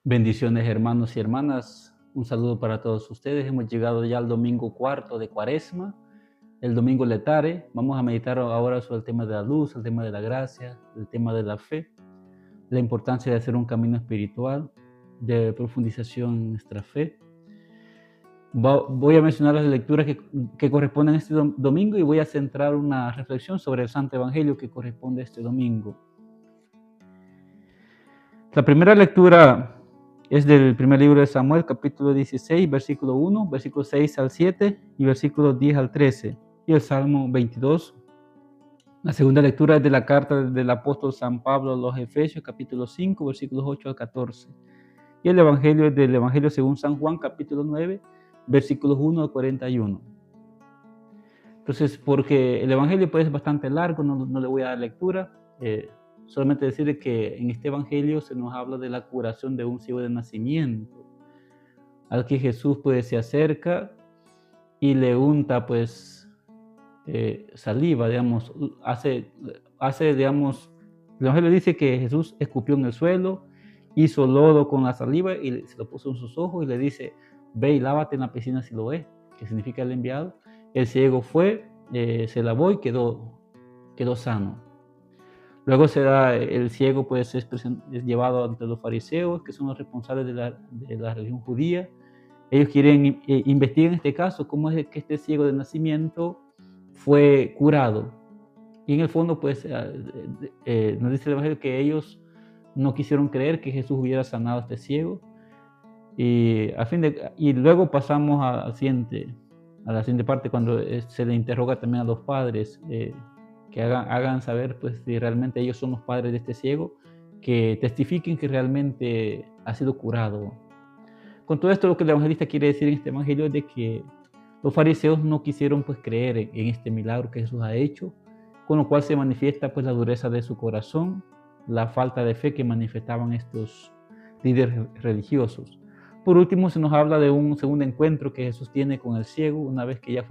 Bendiciones, hermanos y hermanas. Un saludo para todos ustedes. Hemos llegado ya al domingo cuarto de Cuaresma, el domingo letare. Vamos a meditar ahora sobre el tema de la luz, el tema de la gracia, el tema de la fe, la importancia de hacer un camino espiritual, de profundización en nuestra fe. Voy a mencionar las lecturas que corresponden a este domingo y voy a centrar una reflexión sobre el Santo Evangelio que corresponde a este domingo. La primera lectura es del primer libro de Samuel, capítulo 16, versículo 1, versículo 6 al 7 y versículo 10 al 13, y el Salmo 22. La segunda lectura es de la carta del apóstol San Pablo a los Efesios, capítulo 5, versículos 8 al 14. Y el Evangelio es del Evangelio según San Juan, capítulo 9, versículos 1 al 41. Entonces, porque el Evangelio pues, es bastante largo, no le voy a dar lectura. Solamente decir que en este Evangelio se nos habla de la curación de un ciego de nacimiento, al que Jesús pues se acerca y le unta pues saliva, digamos, digamos, el Evangelio dice que Jesús escupió en el suelo, hizo lodo con la saliva y se lo puso en sus ojos y le dice, ve y lávate en la piscina Siloé, que significa el enviado. El ciego fue, se lavó y quedó sano. Luego el ciego pues es llevado ante los fariseos, que son los responsables de la religión judía. Ellos quieren investigar en este caso cómo es que este ciego de nacimiento fue curado. Y en el fondo pues nos dice el Evangelio que ellos no quisieron creer que Jesús hubiera sanado a este ciego. Y luego pasamos a la siguiente parte, cuando se le interroga también a los padres, que hagan saber pues, si realmente ellos son los padres de este ciego, que testifiquen que realmente ha sido curado. Con todo esto, lo que el evangelista quiere decir en este evangelio es de que los fariseos no quisieron pues, creer en este milagro que Jesús ha hecho, con lo cual se manifiesta pues, la dureza de su corazón, la falta de fe que manifestaban estos líderes religiosos. Por último, se nos habla de un segundo encuentro que Jesús tiene con el ciego, una vez que ya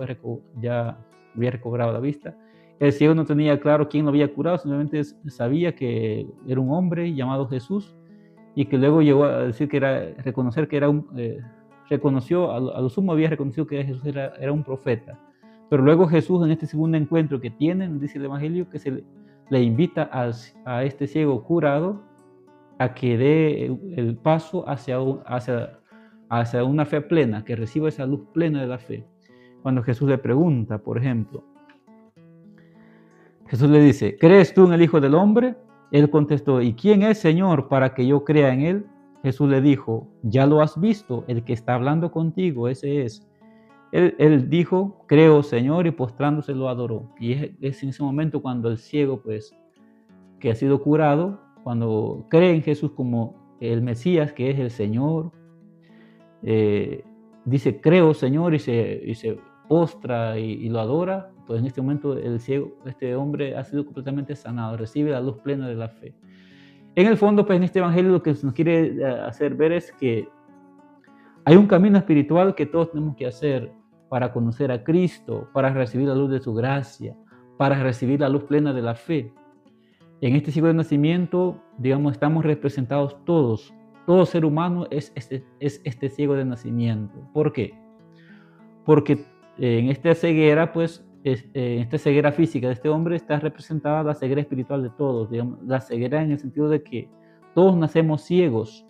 había recobrado la vista. El ciego no tenía claro quién lo había curado, simplemente sabía que era un hombre llamado Jesús, y que luego llegó a decir que reconoció, a lo sumo había reconocido que Jesús era un profeta. Pero luego Jesús, en este segundo encuentro que tienen, dice el Evangelio, que le invita a este ciego curado a que dé el paso hacia una fe plena, que reciba esa luz plena de la fe. Cuando Jesús le pregunta, por ejemplo, Jesús le dice, ¿crees tú en el Hijo del Hombre? Él contestó, ¿y quién es, Señor, para que yo crea en él? Jesús le dijo, ya lo has visto, el que está hablando contigo, ese es. Él dijo, creo, Señor, y postrándose lo adoró. Y es en ese momento cuando el ciego, pues, que ha sido curado, cuando cree en Jesús como el Mesías, que es el Señor, dice, creo, Señor, y se postra y lo adora, pues en este momento el ciego, este hombre ha sido completamente sanado, recibe la luz plena de la fe. En el fondo, pues en este evangelio lo que nos quiere hacer ver es que hay un camino espiritual que todos tenemos que hacer para conocer a Cristo, para recibir la luz de su gracia, para recibir la luz plena de la fe. En este ciego de nacimiento, digamos, estamos representados todos. Todo ser humano es este ciego de nacimiento. ¿Por qué? Porque en esta ceguera, pues, en esta ceguera física de este hombre está representada la ceguera espiritual de todos. Digamos, la ceguera en el sentido de que todos nacemos ciegos.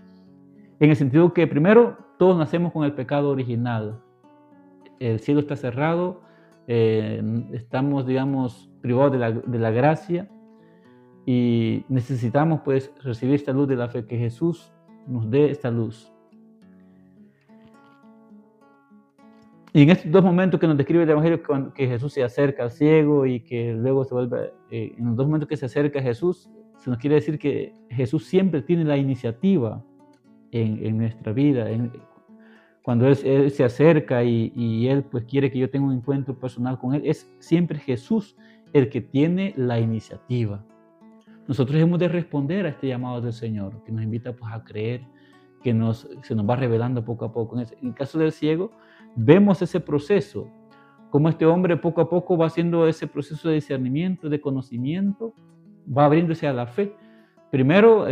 En el sentido que, primero, todos nacemos con el pecado original. El cielo está cerrado, estamos, digamos, privados de la gracia y necesitamos, pues, recibir esta luz de la fe, que Jesús nos dé esta luz. Y en estos dos momentos que nos describe el Evangelio, que Jesús se acerca al ciego y que luego se vuelve, en los dos momentos que se acerca a Jesús, se nos quiere decir que Jesús siempre tiene la iniciativa en nuestra vida. Cuando él se acerca y Él pues quiere que yo tenga un encuentro personal con Él, es siempre Jesús el que tiene la iniciativa. Nosotros hemos de responder a este llamado del Señor, que nos invita pues, a creer, que se nos va revelando poco a poco. En el caso del ciego, vemos ese proceso, como este hombre poco a poco va haciendo ese proceso de discernimiento, de conocimiento, va abriéndose a la fe. Primero,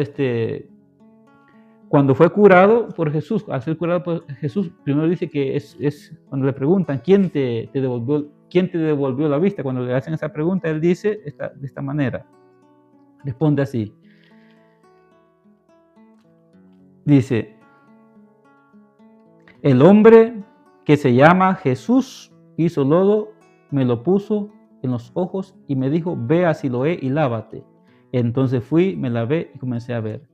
cuando fue curado por Jesús, al ser curado por Jesús, primero dice que es cuando le preguntan, ¿quién te devolvió la vista? Cuando le hacen esa pregunta, él dice de esta manera, responde así. Dice, el hombre que se llama Jesús hizo lodo, me lo puso en los ojos y me dijo, ve a Siloé y lávate. Entonces fui, me lavé y comencé a ver.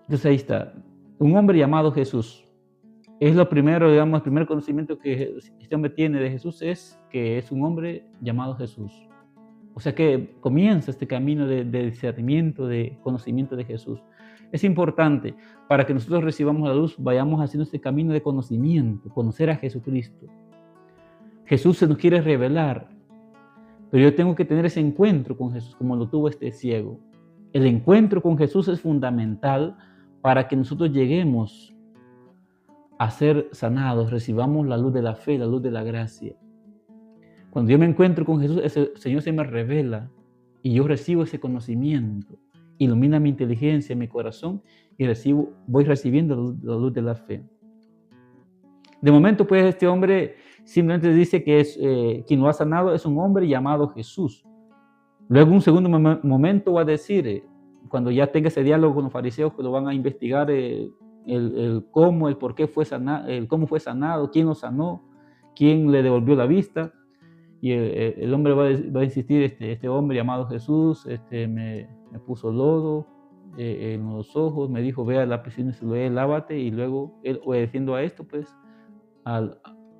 Entonces ahí está, un hombre llamado Jesús. Es lo primero, digamos, el primer conocimiento que este hombre tiene de Jesús es que es un hombre llamado Jesús. O sea que comienza este camino de discernimiento, de conocimiento de Jesús. Es importante para que nosotros recibamos la luz, vayamos haciendo este camino de conocimiento, conocer a Jesucristo. Jesús se nos quiere revelar, pero yo tengo que tener ese encuentro con Jesús, como lo tuvo este ciego. El encuentro con Jesús es fundamental para que nosotros lleguemos a ser sanados, recibamos la luz de la fe, la luz de la gracia. Cuando yo me encuentro con Jesús, el Señor se me revela y yo recibo ese conocimiento, ilumina mi inteligencia, mi corazón y voy recibiendo la luz de la fe. De momento, pues, este hombre simplemente dice que quien lo ha sanado es un hombre llamado Jesús. Luego, un segundo momento va a decir, cuando ya tenga ese diálogo con los fariseos que lo van a investigar, el cómo, el por qué fue sanado, cómo fue sanado, quién lo sanó, quién le devolvió la vista. Y el hombre va a insistir, este hombre llamado Jesús me puso lodo en los ojos, me dijo, ve a la piscina y Siloé, lávate. Y luego, él, obedeciendo a esto, pues, a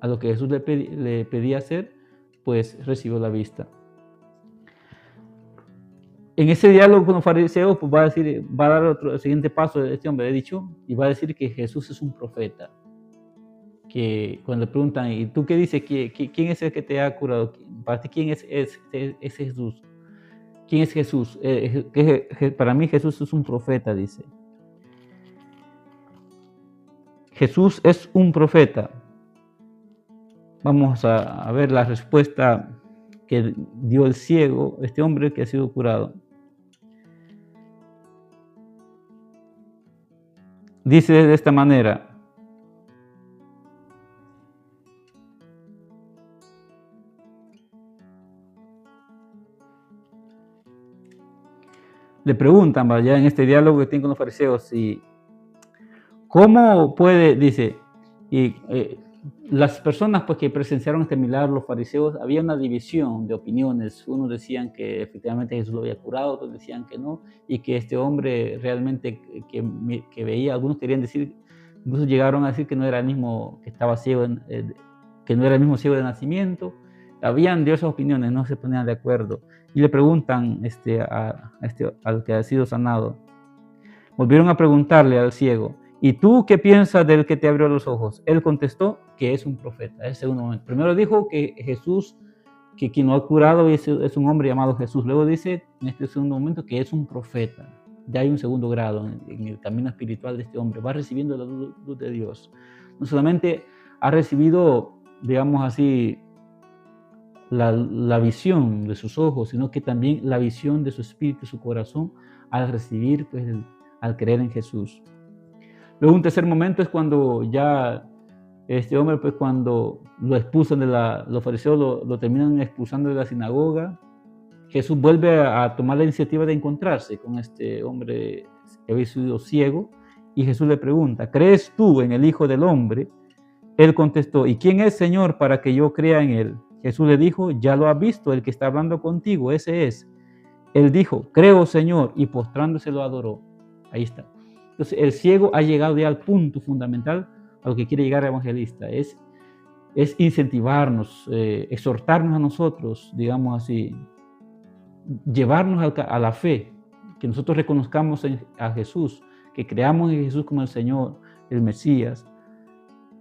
lo que Jesús le pedía hacer, pues recibió la vista. En ese diálogo con los fariseos, pues va a dar el siguiente paso de este hombre, he dicho, y va a decir que Jesús es un profeta. Que cuando le preguntan, ¿y tú qué dices? ¿Quién es el que te ha curado? Para ti, ¿quién es Jesús? ¿Quién es Jesús? Para mí Jesús es un profeta, dice. Jesús es un profeta. Vamos a ver la respuesta que dio el ciego, este hombre que ha sido curado. Dice de esta manera, le preguntan, ya en este diálogo que tiene con los fariseos, y ¿cómo puede, dice, las personas pues, que presenciaron este milagro, los fariseos, había una división de opiniones. Unos decían que efectivamente Jesús lo había curado, otros decían que no, y que este hombre realmente que veía, algunos querían decir, incluso llegaron a decir que no era el mismo que estaba ciego, que no era el mismo ciego de nacimiento. Habían diversas opiniones, no se ponían de acuerdo. Y le preguntan al que ha sido sanado. Volvieron a preguntarle al ciego, ¿y tú qué piensas del que te abrió los ojos? Él contestó que es un profeta. Es el segundo momento. Primero dijo que Jesús, que quien lo ha curado es un hombre llamado Jesús. Luego dice en este segundo momento que es un profeta. Ya hay un segundo grado en el camino espiritual de este hombre. Va recibiendo la luz de Dios. No solamente ha recibido, digamos así, la visión de sus ojos, sino que también la visión de su espíritu, su corazón, al recibir, pues, al creer en Jesús. Luego un tercer momento es cuando ya este hombre, pues cuando lo expulsan los fariseos lo terminan expulsando de la sinagoga, Jesús vuelve a tomar la iniciativa de encontrarse con este hombre que había sido ciego, y Jesús le pregunta, ¿crees tú en el Hijo del Hombre? Él contestó, ¿y quién es, Señor, para que yo crea en él? Jesús le dijo, ya lo has visto, el que está hablando contigo, ese es. Él dijo, creo, Señor, y postrándose lo adoró. Ahí está. Entonces, el ciego ha llegado ya al punto fundamental a lo que quiere llegar el evangelista. Es incentivarnos, exhortarnos a nosotros, digamos así, llevarnos a la fe, que nosotros reconozcamos a Jesús, que creamos en Jesús como el Señor, el Mesías,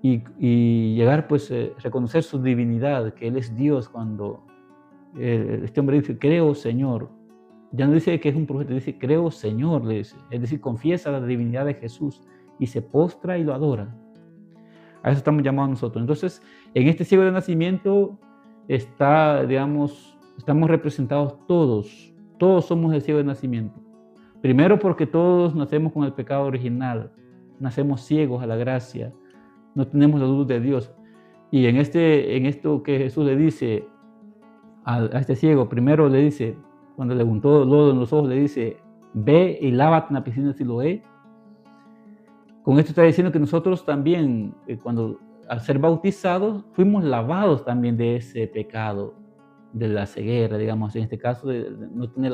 y llegar pues a reconocer su divinidad, que Él es Dios. Cuando este hombre dice, creo, Señor, ya no dice que es un profeta, dice, creo, Señor, le dice. Es decir, confiesa la divinidad de Jesús y se postra y lo adora. A eso estamos llamados nosotros. Entonces, en este ciego de nacimiento estamos representados todos somos el ciego de nacimiento. Primero porque todos nacemos con el pecado original, nacemos ciegos a la gracia, no tenemos la luz de Dios. Y en esto que Jesús le dice a este ciego, primero le dice, cuando le untó lodo en los ojos, le dice, ve y lávate en la piscina de Siloé. Con esto está diciendo que nosotros también, al ser bautizados, fuimos lavados también de ese pecado, de la ceguera, digamos, en este caso, de no tener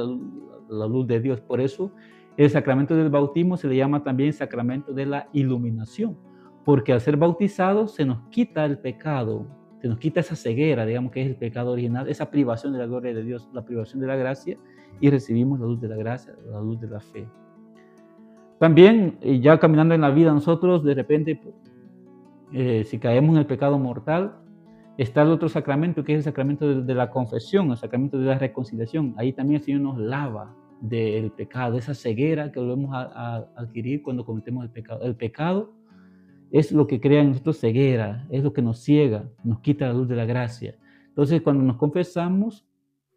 la luz de Dios. Por eso, el sacramento del bautismo se le llama también sacramento de la iluminación, porque al ser bautizados se nos quita el pecado, se nos quita esa ceguera, digamos, que es el pecado original, esa privación de la gloria de Dios, la privación de la gracia, y recibimos la luz de la gracia, la luz de la fe. También, ya caminando en la vida nosotros, de repente, si caemos en el pecado mortal, está el otro sacramento, que es el sacramento de la confesión, el sacramento de la reconciliación. Ahí también el Señor nos lava del pecado, de esa ceguera que volvemos a adquirir cuando cometemos el pecado. El pecado es lo que crea en nosotros ceguera, es lo que nos ciega, nos quita la luz de la gracia. Entonces, cuando nos confesamos,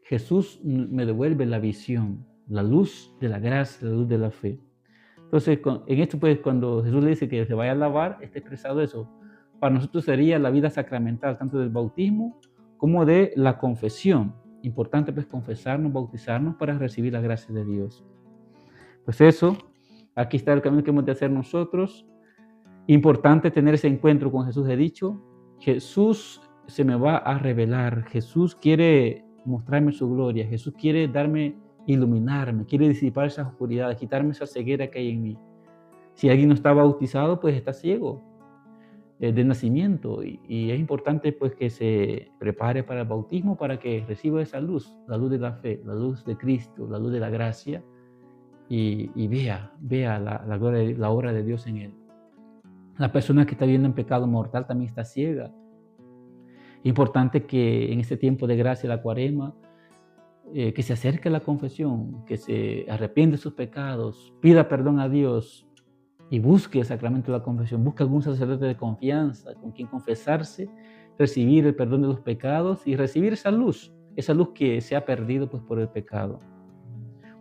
Jesús me devuelve la visión, la luz de la gracia, la luz de la fe. Entonces, en esto, pues, cuando Jesús le dice que se vaya a lavar, está expresado eso. Para nosotros sería la vida sacramental, tanto del bautismo como de la confesión. Importante, pues, confesarnos, bautizarnos para recibir la gracia de Dios. Pues eso, aquí está el camino que hemos de hacer nosotros. Importante tener ese encuentro con Jesús. He dicho, Jesús se me va a revelar. Jesús quiere mostrarme su gloria. Jesús quiere iluminarme, quiere disipar esas oscuridades, quitarme esa ceguera que hay en mí. Si alguien no está bautizado, pues está ciego de nacimiento, y es importante, pues, que se prepare para el bautismo para que reciba esa luz, la luz de la fe, la luz de Cristo, la luz de la gracia, y vea la gloria, la obra de Dios en él. La persona que está viviendo en pecado mortal también está ciega. Importante que en este tiempo de gracia, la Cuaresma, que se acerque a la confesión, que se arrepiente de sus pecados, pida perdón a Dios y busque el sacramento de la confesión. Busque algún sacerdote de confianza con quien confesarse, recibir el perdón de los pecados y recibir esa luz que se ha perdido, pues, por el pecado.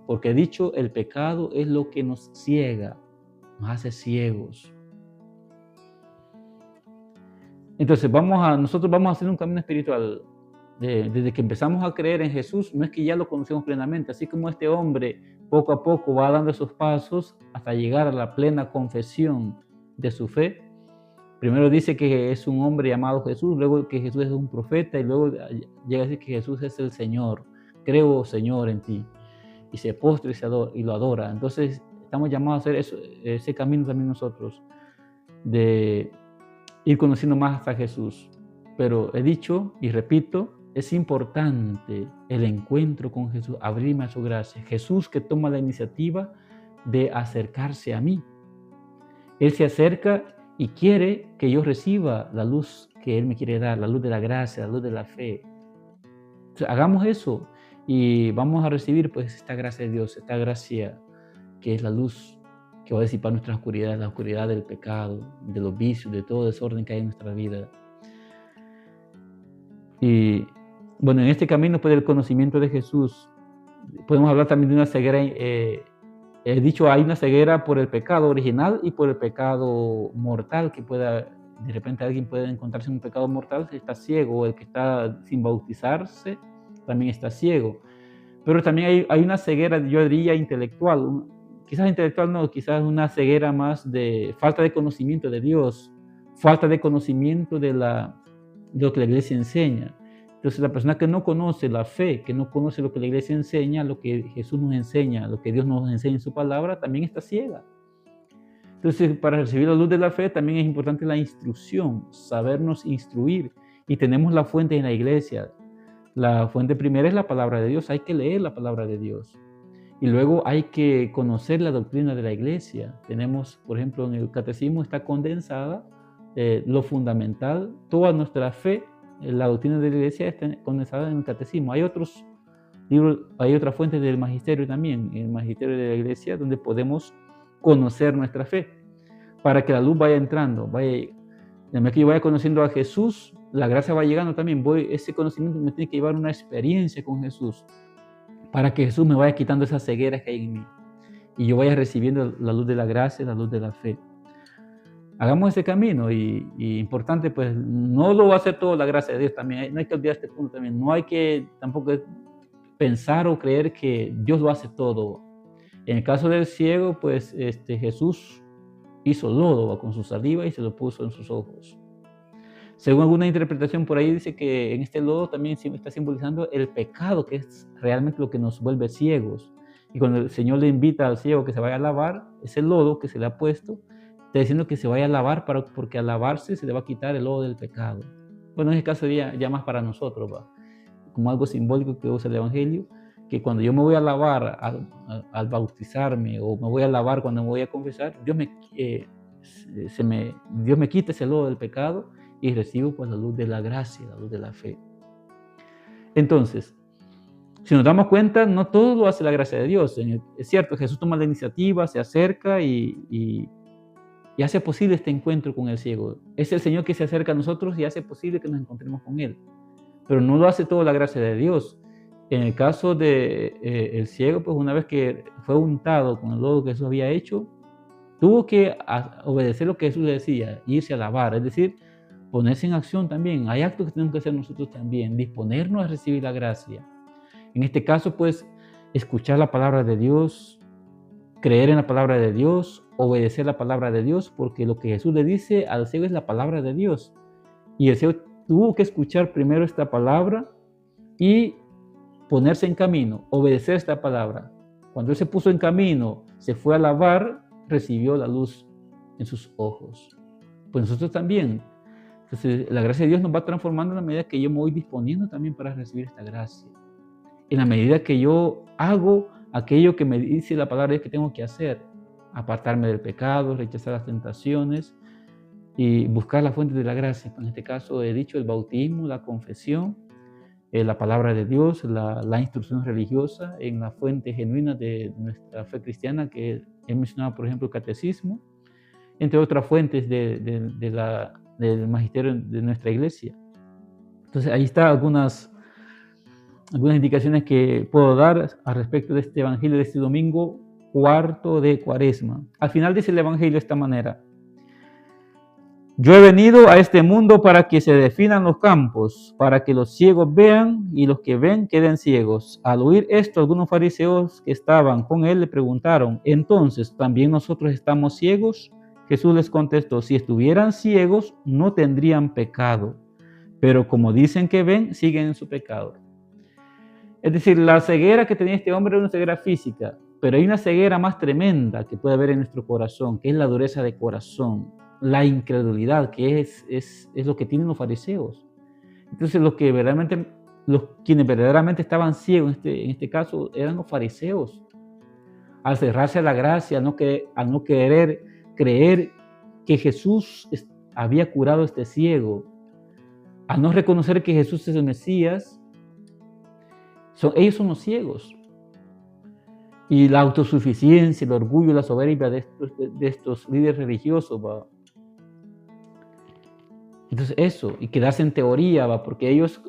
Porque he dicho, el pecado es lo que nos ciega, nos hace ciegos. Entonces, nosotros vamos a hacer un camino espiritual. Desde que empezamos a creer en Jesús, no es que ya lo conocemos plenamente, así como este hombre poco a poco va dando esos pasos hasta llegar a la plena confesión de su fe. Primero dice que es un hombre llamado Jesús, luego que Jesús es un profeta, y luego llega a decir que Jesús es el Señor. Creo, Señor, en ti. Y se postra y lo adora. Entonces, estamos llamados a hacer ese camino también nosotros, de ir conociendo más a Jesús. Pero he dicho y repito, es importante el encuentro con Jesús, abrirme a su gracia. Jesús que toma la iniciativa de acercarse a mí. Él se acerca y quiere que yo reciba la luz que Él me quiere dar, la luz de la gracia, la luz de la fe. Entonces, hagamos eso y vamos a recibir, pues, esta gracia de Dios, esta gracia que es la luz que va a disipar nuestra oscuridad, la oscuridad del pecado, de los vicios, de todo desorden que hay en nuestra vida. Y bueno, en este camino, pues, del conocimiento de Jesús, podemos hablar también de una ceguera. He dicho, hay una ceguera por el pecado original y por el pecado mortal, que de repente alguien puede encontrarse en un pecado mortal si está ciego, o el que está sin bautizarse también está ciego. Pero también hay una ceguera, yo diría, intelectual. Quizás intelectual no, quizás una ceguera más de falta de conocimiento de Dios, falta de conocimiento de lo que la Iglesia enseña. Entonces, la persona que no conoce la fe, que no conoce lo que la Iglesia enseña, lo que Jesús nos enseña, lo que Dios nos enseña en su palabra, también está ciega. Entonces, para recibir la luz de la fe también es importante la instrucción, sabernos instruir. Y tenemos la fuente en la Iglesia. La fuente primera es la palabra de Dios, hay que leer la palabra de Dios. Y luego hay que conocer la doctrina de la Iglesia. Tenemos, por ejemplo, en el Catecismo está condensada lo fundamental, toda nuestra fe, la doctrina de la Iglesia está condensada en el Catecismo. Hay otros libros, hay otras fuentes del Magisterio también, el Magisterio de la Iglesia, donde podemos conocer nuestra fe, para que la luz vaya entrando, en que yo vaya conociendo a Jesús, la gracia va llegando también. Ese conocimiento me tiene que llevar a una experiencia con Jesús, para que Jesús me vaya quitando esas cegueras que hay en mí. y yo vaya recibiendo la luz de la gracia, la luz de la fe. Hagamos ese camino y importante, pues no lo va a hacer todo la gracia de Dios también. No hay que olvidar este punto también. No hay que tampoco pensar o creer que Dios lo hace todo. En el caso del ciego, pues Jesús hizo lodo con su saliva y se lo puso en sus ojos. Según alguna interpretación por ahí dice que en este lodo también está simbolizando el pecado, que es realmente lo que nos vuelve ciegos. Y cuando el Señor le invita al ciego que se vaya a lavar, ese lodo que se le ha puesto, está diciendo que se vaya a lavar porque al lavarse se le va a quitar el lodo del pecado. Bueno, en este caso sería ya más para nosotros, ¿va? Como algo simbólico que usa el Evangelio, que cuando yo me voy a lavar al bautizarme o me voy a lavar cuando me voy a confesar, Dios me quita ese lodo del pecado y recibo pues la luz de la gracia, la luz de la fe. Entonces, si nos damos cuenta, no todo lo hace la gracia de Dios. Es cierto, Jesús toma la iniciativa, se acerca y hace posible este encuentro con el ciego. Es el Señor que se acerca a nosotros y hace posible que nos encontremos con Él. Pero no lo hace todo la gracia de Dios. En el caso de el ciego, pues una vez que fue untado con el lodo que Jesús había hecho, tuvo que obedecer lo que Jesús decía, irse a lavar, es decir, ponerse en acción también. Hay actos que tenemos que hacer nosotros también, disponernos a recibir la gracia. En este caso, pues, escuchar la palabra de Dios, creer en la palabra de Dios, obedecer la palabra de Dios, porque lo que Jesús le dice al ciego es la palabra de Dios. Y el ciego tuvo que escuchar primero esta palabra y ponerse en camino, obedecer esta palabra. Cuando él se puso en camino, se fue a lavar, recibió la luz en sus ojos. Pues nosotros también. Entonces, la gracia de Dios nos va transformando en la medida que yo me voy disponiendo también para recibir esta gracia. En la medida que yo hago aquello que me dice la palabra de Dios que tengo que hacer, apartarme del pecado, rechazar las tentaciones y buscar la fuente de la gracia. En este caso he dicho el bautismo, la confesión, la palabra de Dios, la instrucción religiosa en la fuente genuina de nuestra fe cristiana, que he mencionado, por ejemplo, el catecismo, entre otras fuentes del magisterio de nuestra iglesia. Entonces ahí están algunas indicaciones que puedo dar al respecto de este evangelio de este domingo cuarto de Cuaresma. Al final dice el evangelio de esta manera: yo he venido a este mundo para que se definan los campos, para que los ciegos vean y los que ven queden ciegos. Al oír esto, algunos fariseos que estaban con él le preguntaron: ¿entonces también nosotros estamos ciegos? Jesús les contestó: si estuvieran ciegos, no tendrían pecado, pero como dicen que ven, siguen en su pecado. Es decir, la ceguera que tenía este hombre era una ceguera física, pero hay una ceguera más tremenda que puede haber en nuestro corazón, que es la dureza de corazón, la incredulidad, que es lo que tienen los fariseos. Entonces, quienes verdaderamente estaban ciegos en este caso eran los fariseos. Al cerrarse a la gracia, al no querer creer que Jesús había curado a este ciego, al no reconocer que Jesús es el Mesías, ellos son los ciegos. Y la autosuficiencia, el orgullo y la soberbia de estos líderes religiosos, ¿va? Entonces eso, y quedarse en teoría, ¿va? Porque ellos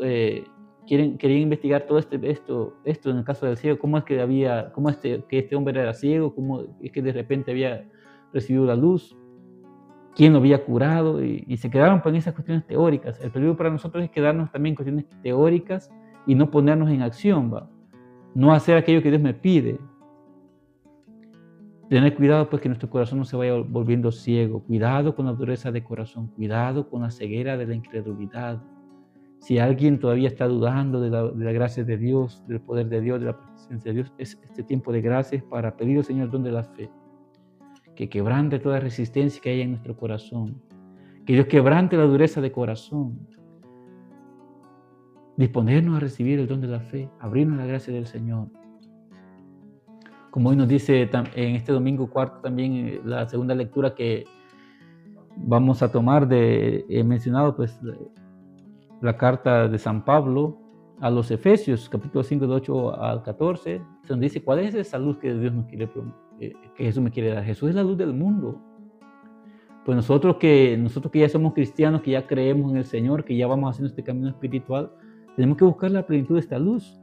querían investigar todo esto en el caso del ciego, cómo es que este hombre era ciego, cómo es que de repente había recibido la luz, quién lo había curado, y se quedaron en esas cuestiones teóricas. El peligro para nosotros es quedarnos también en cuestiones teóricas y no ponernos en acción, ¿va? No hacer aquello que Dios me pide. Tener cuidado pues que nuestro corazón no se vaya volviendo ciego. Cuidado con la dureza de corazón. Cuidado con la ceguera de la incredulidad. Si alguien todavía está dudando de la gracia de Dios, del poder de Dios, de la presencia de Dios, es este tiempo de gracias para pedir al Señor el don de la fe. Que quebrante toda resistencia que haya en nuestro corazón. Que Dios quebrante la dureza de corazón. Disponernos a recibir el don de la fe. Abrirnos a la gracia del Señor. Como hoy nos dice en este domingo cuarto también la segunda lectura que vamos a tomar he mencionado pues la carta de San Pablo a los Efesios, capítulo 5, de 8 al 14, donde dice cuál es esa luz que Dios nos quiere, que Jesús me quiere dar. Jesús es la luz del mundo. Pues nosotros que ya somos cristianos, que ya creemos en el Señor, que ya vamos haciendo este camino espiritual, tenemos que buscar la plenitud de esta luz.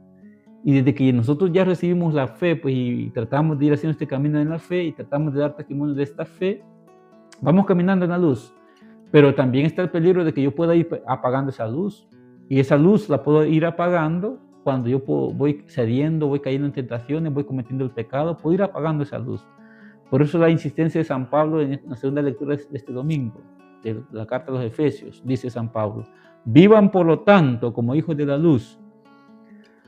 Y desde que nosotros ya recibimos la fe, pues, y tratamos de ir haciendo este camino en la fe y tratamos de dar testimonio de esta fe, vamos caminando en la luz. Pero también está el peligro de que yo pueda ir apagando esa luz. Y esa luz la puedo ir apagando cuando yo voy cediendo, voy cayendo en tentaciones, voy cometiendo el pecado, puedo ir apagando esa luz. Por eso la insistencia de San Pablo en la segunda lectura de este domingo, de la carta a los Efesios, dice San Pablo: vivan por lo tanto como hijos de la luz.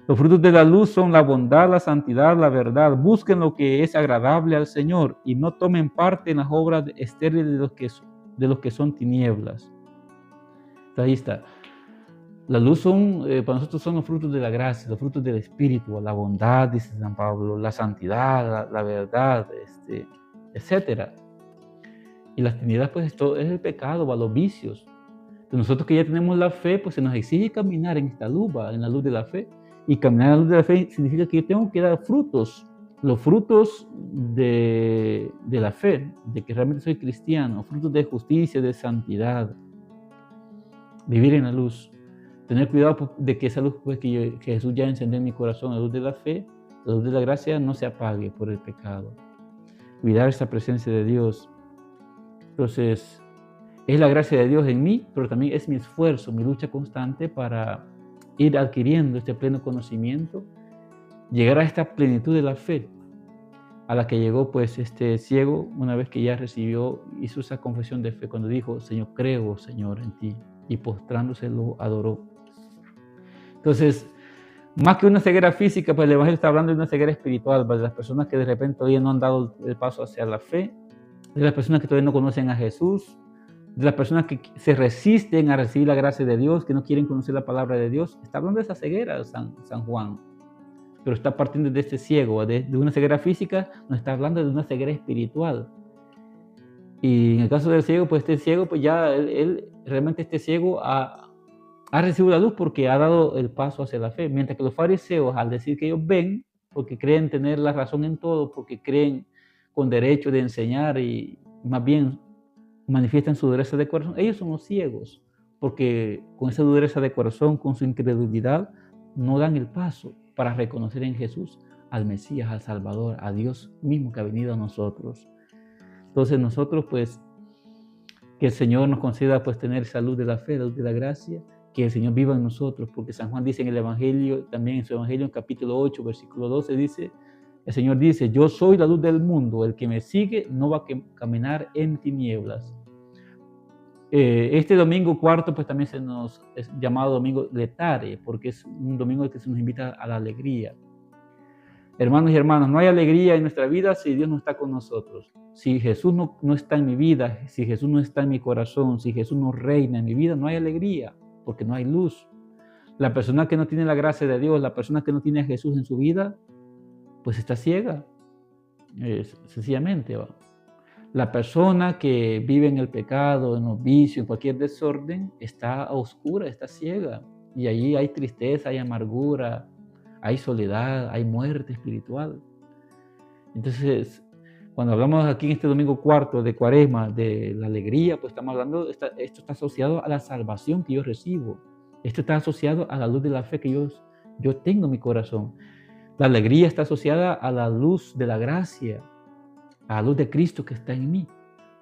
Los frutos de la luz son la bondad, la santidad, la verdad. Busquen lo que es agradable al Señor y no tomen parte en las obras estériles de los que son tinieblas. Entonces, ahí está. La luz para nosotros son los frutos de la gracia, los frutos del Espíritu, la bondad, dice San Pablo, la santidad, la verdad, etc. Y las tinieblas, pues, esto es el pecado, los vicios. Entonces, nosotros que ya tenemos la fe, pues se nos exige caminar en esta luz, en la luz de la fe. Y caminar en la luz de la fe significa que yo tengo que dar frutos, los frutos de la fe, de que realmente soy cristiano, frutos de justicia, de santidad. Vivir en la luz, tener cuidado de que esa luz, pues, que Jesús ya encendió en mi corazón, la luz de la fe, la luz de la gracia, no se apague por el pecado. Cuidar esa presencia de Dios. Entonces, es la gracia de Dios en mí, pero también es mi esfuerzo, mi lucha constante para ir adquiriendo este pleno conocimiento, llegar a esta plenitud de la fe a la que llegó, pues, este ciego una vez que ya hizo esa confesión de fe cuando dijo: Señor, creo, Señor, en ti, y postrándose lo adoró. Entonces, más que una ceguera física, pues el Evangelio está hablando de una ceguera espiritual, para las personas que de repente todavía no han dado el paso hacia la fe, de las personas que todavía no conocen a Jesús, de las personas que se resisten a recibir la gracia de Dios, que no quieren conocer la palabra de Dios. Está hablando de esa ceguera San Juan, pero está partiendo de este ciego, de una ceguera física, nos está hablando de una ceguera espiritual. Y en el caso del ciego, pues este ciego, pues ya él realmente este ciego ha recibido la luz porque ha dado el paso hacia la fe, mientras que los fariseos, al decir que ellos ven, porque creen tener la razón en todo, porque creen con derecho de enseñar y más bien manifiestan su dureza de corazón, ellos son los ciegos, porque con esa dureza de corazón, con su incredulidad, no dan el paso para reconocer en Jesús al Mesías, al Salvador, a Dios mismo que ha venido a nosotros. Entonces nosotros, pues, que el Señor nos conceda, pues, tener esa luz de la fe, la luz de la gracia, que el Señor viva en nosotros, porque San Juan dice en el Evangelio, también en su Evangelio, en capítulo 8, versículo 12, dice, el Señor dice: yo soy la luz del mundo, el que me sigue no va a caminar en tinieblas. Este domingo cuarto, pues también se nos es llamado domingo letare, porque es un domingo que se nos invita a la alegría. Hermanos y hermanas, no hay alegría en nuestra vida si Dios no está con nosotros. Si Jesús no está en mi vida, si Jesús no está en mi corazón, si Jesús no reina en mi vida, no hay alegría, porque no hay luz. La persona que no tiene la gracia de Dios, la persona que no tiene a Jesús en su vida, pues está ciega, sencillamente. La persona que vive en el pecado, en los vicios, en cualquier desorden, está oscura, está ciega. Y allí hay tristeza, hay amargura, hay soledad, hay muerte espiritual. Entonces, cuando hablamos aquí en este domingo cuarto de Cuaresma de la alegría, pues estamos hablando, esto está asociado a la salvación que yo recibo. Esto está asociado a la luz de la fe que yo tengo en mi corazón. La alegría está asociada a la luz de la gracia, a la luz de Cristo que está en mí.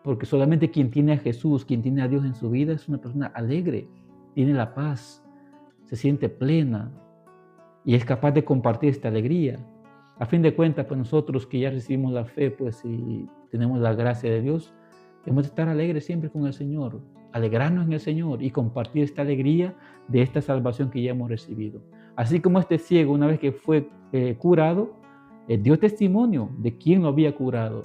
Porque solamente quien tiene a Jesús, quien tiene a Dios en su vida, es una persona alegre, tiene la paz, se siente plena y es capaz de compartir esta alegría. A fin de cuentas, pues nosotros que ya recibimos la fe, pues y tenemos la gracia de Dios, debemos estar alegres siempre con el Señor, alegrarnos en el Señor y compartir esta alegría de esta salvación que ya hemos recibido. Así como este ciego, una vez que fue curado, dio testimonio de quién lo había curado,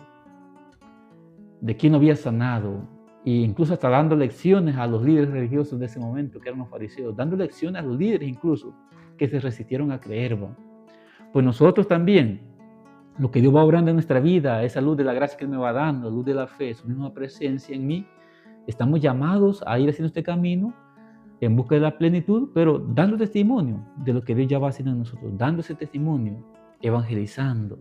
de quién lo había sanado, e incluso hasta dando lecciones a los líderes religiosos de ese momento, que eran los fariseos, dando lecciones a los líderes incluso, que se resistieron a creer. Pues nosotros también, lo que Dios va obrando en nuestra vida, esa luz de la gracia que Él me va dando, luz de la fe, su misma presencia en mí, estamos llamados a ir haciendo este camino en busca de la plenitud, pero dando testimonio de lo que Dios ya va haciendo en nosotros, dando ese testimonio, evangelizando,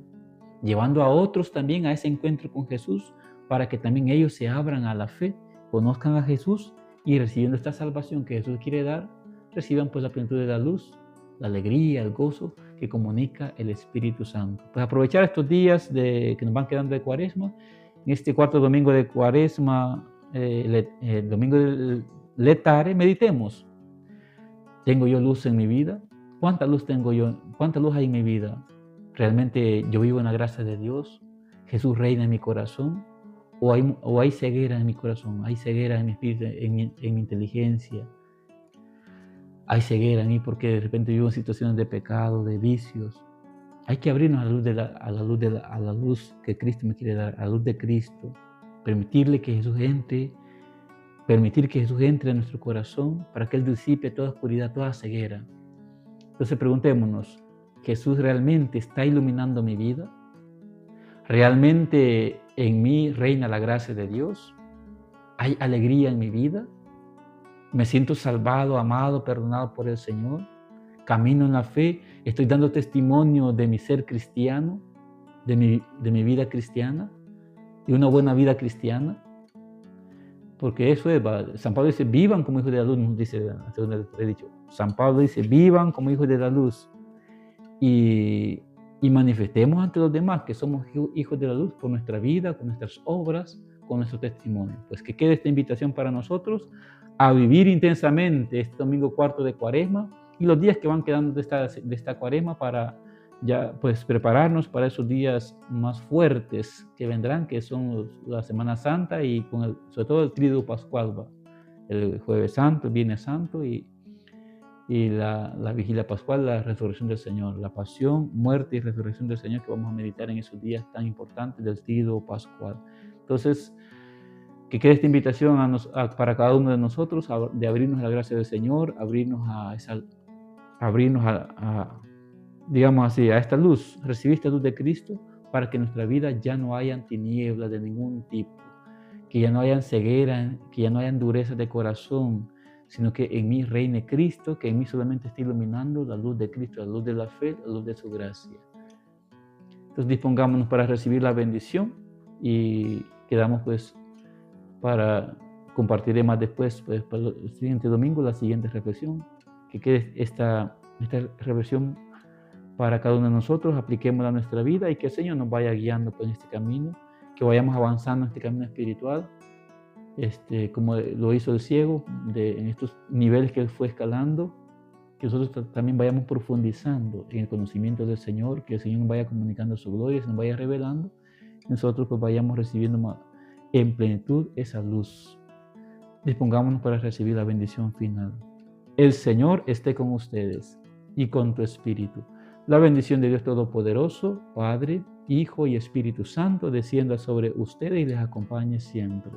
llevando a otros también a ese encuentro con Jesús, para que también ellos se abran a la fe, conozcan a Jesús y recibiendo esta salvación que Jesús quiere dar, reciban pues la plenitud de la luz, la alegría, el gozo que comunica el Espíritu Santo. Pues aprovechar estos días que nos van quedando de Cuaresma. En este cuarto domingo de Cuaresma, el domingo del Letare, meditemos. ¿Tengo yo luz en mi vida? ¿Cuánta luz tengo yo? ¿Cuánta luz hay en mi vida? ¿Realmente yo vivo en la gracia de Dios? ¿Jesús reina en mi corazón? ¿O hay ceguera en mi corazón? ¿Hay ceguera en mi espíritu, en mi inteligencia? ¿Hay ceguera en mí porque de repente vivo en situaciones de pecado, de vicios? Hay que abrirnos a la luz que Cristo me quiere dar, a la luz de Cristo. Permitir que Jesús entre en nuestro corazón para que Él disipe toda oscuridad, toda ceguera. Entonces preguntémonos, ¿Jesús realmente está iluminando mi vida? ¿Realmente en mí reina la gracia de Dios? ¿Hay alegría en mi vida? ¿Me siento salvado, amado, perdonado por el Señor? ¿Camino en la fe? ¿Estoy dando testimonio de mi ser cristiano, de mi vida cristiana, de una buena vida cristiana? Porque eso es, San Pablo dice, vivan como hijos de la luz, nos dice, he dicho. San Pablo dice, vivan como hijos de la luz y manifestemos ante los demás que somos hijos de la luz por nuestra vida, con nuestras obras, con nuestro testimonio. Pues que quede esta invitación para nosotros a vivir intensamente este domingo cuarto de Cuaresma y los días que van quedando de esta Cuaresma para ya pues prepararnos para esos días más fuertes que vendrán, que son la Semana Santa y sobre todo el Tríduo Pascual, el Jueves Santo, el Viernes Santo y la Vigilia Pascual, la Resurrección del Señor, la Pasión, Muerte y Resurrección del Señor que vamos a meditar en esos días tan importantes del Tríduo Pascual. Entonces, que quede esta invitación para cada uno de nosotros de abrirnos a la gracia del Señor, abrirnos digamos así, a esta luz, recibir esta luz de Cristo para que en nuestra vida ya no hayan tinieblas de ningún tipo, que ya no hayan ceguera, que ya no hayan dureza de corazón, sino que en mí reine Cristo, que en mí solamente esté iluminando la luz de Cristo, la luz de la fe, la luz de su gracia. Entonces dispongámonos para recibir la bendición y quedamos pues para compartir más después, pues para el siguiente domingo, la siguiente reflexión, que quede esta reflexión para cada uno de nosotros, apliquémosla a nuestra vida y que el Señor nos vaya guiando por este camino, que vayamos avanzando en este camino espiritual, como lo hizo el ciego, en estos niveles que él fue escalando, que nosotros también vayamos profundizando en el conocimiento del Señor, que el Señor nos vaya comunicando su gloria, se nos vaya revelando, y nosotros pues vayamos recibiendo en plenitud esa luz. Dispongámonos para recibir la bendición final. El Señor esté con ustedes y con tu espíritu. La bendición de Dios Todopoderoso, Padre, Hijo y Espíritu Santo, descienda sobre ustedes y les acompañe siempre.